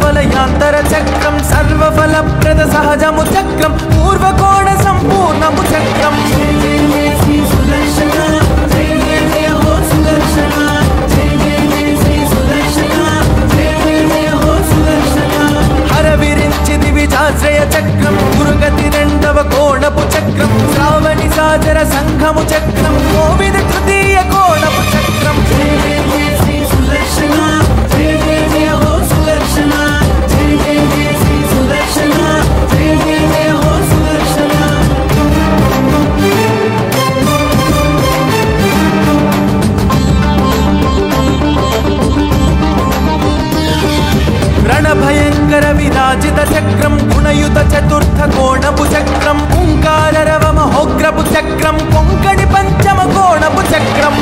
वलयांतर चक्रम सर्वफलप्रद सहजमु चक्रम पूर्वकोण संपूर्णमु चक्रम हरविरिंचि दिविजाश्रय चक्रम गुरुगति రెండవ కోణపు చక్రం శ్రావణి సాజర సంఘము చక్రం కోవిద తృతీయ కోణపు చక్రం रणभयंकर विराजित चक्रम गुणयुत चतुर्थ कोणपु चक्रम ओंकार रव महोग्रपु चक्रम कोंकणि पंचम कोणपु चक्रम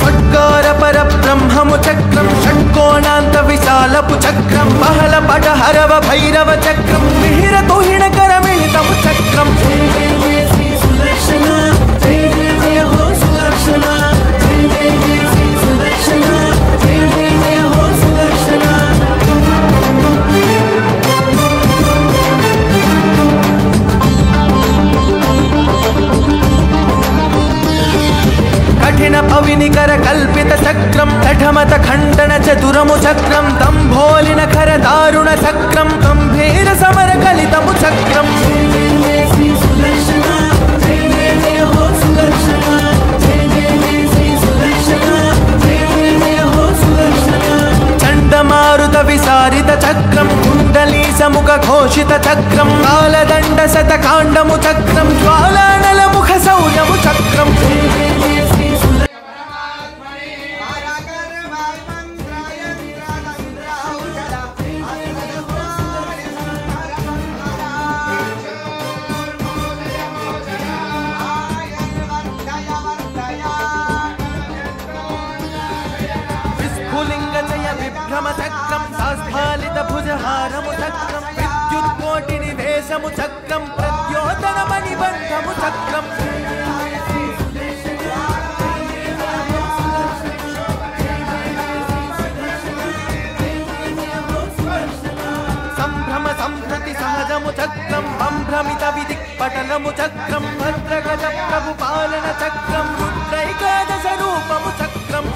फट्कार पर ब्रह्ममु चक्रम षट्कोणांत विशालपु चक्रम बहल पट हरव भैरव चक्रम मिहिर तुहिण कर मिलितमु चक्रम कठिन पविनिकर कल्पित चक्रम कठमत खंडन चतुरमु चक्रम दंभोलिन खर दारुण चक्रम गंभीर समर कलितमु चक्रम चंडमारुत विसारित चक्रम कुंडली समुख घोषित चक्रम कालदंड शतकांडमु चक्रम ज्वालानल मुख सौर्यमु चक्रम चक्रम सास्फालित भुजहारमु चक्रम विद्युत्कोटि निवेशमु चक्रम प्रद्योतन मणिबन्धमु चक्रम संभ्रम संप्रति सहजमु चक्रम संभ्रमित विदिक्पटलमु चक्रम भद्रगज प्रभु पालन चक्रम रुद्रैकादश रूपमु चक्रम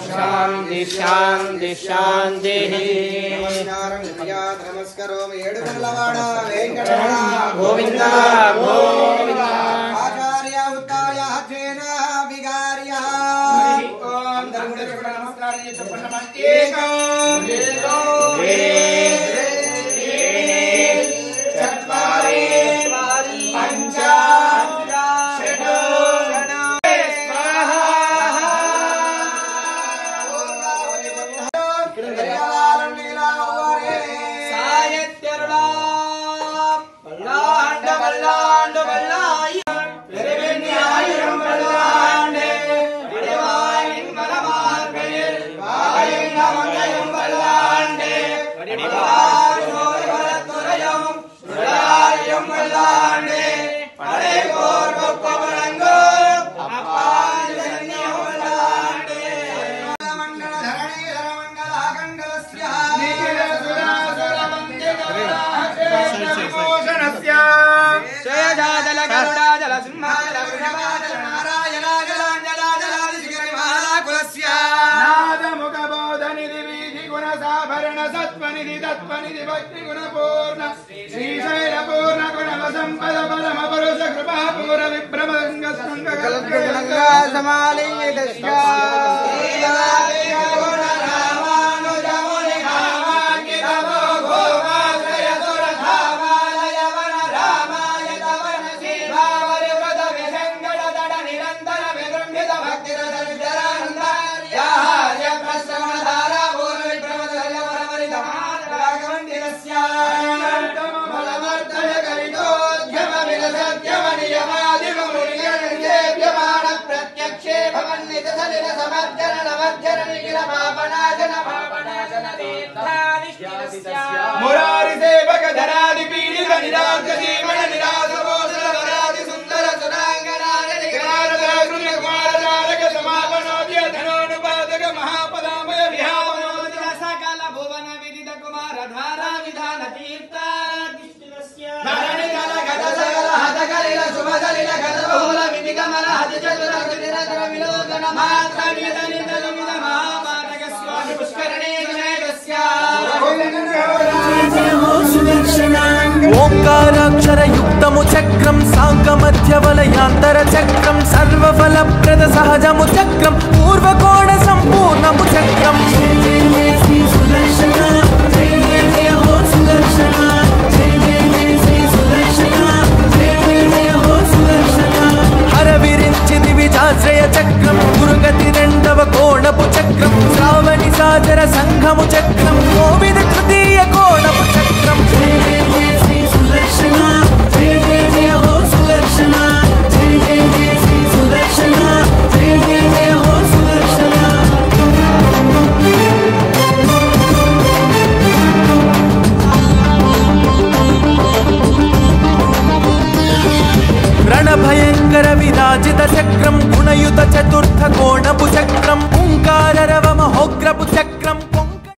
शांति शांति शांति गोविंद गोविंद आचार्य उत्ताय हजेन विगार्य ओम धर्मदेव नमस्कार ये चपन्न एकम चत्वारि पंच भक्ति मुरारी सेवक धरादि पीड़ित निराश जीवन निराश बोधन वरादि सुंदर सुरांगना निगारद गुण कुमार नारक समापनोद्य धनोनुपादक महापदामय विहामनोदित सकल भुवन विदित कुमार धारा विधान तीर्थ धरणि जल गत सकल हत कलिल शुभ कलिल गत बहुल विधि कमल हत चतुर निरंतर विलोकन मात्र निधनित लुमित महामातक स्वामी पुष्करणे ओंकाराक्षर युक्तमु चक्रं साङ्गमध्यवलयान्तर चक्रं सर्वफलप्रद सहजमु चक्रं पूर्वकोण सम्पूर्णमु चक्रं हरविरिञ्चि दिविजाश्रय चक्रं गुरुगति రెండవ కోణపు చక్రం శ్రావణి సాగర సంఘము చక్రం కోవిద తృతీయ కోణపు చక్రం रणभयंकर विराजित चक्रम गुणयुत चतुर्थ कोणपु चक्रम ओंकार रव महोग्रपु चक्रम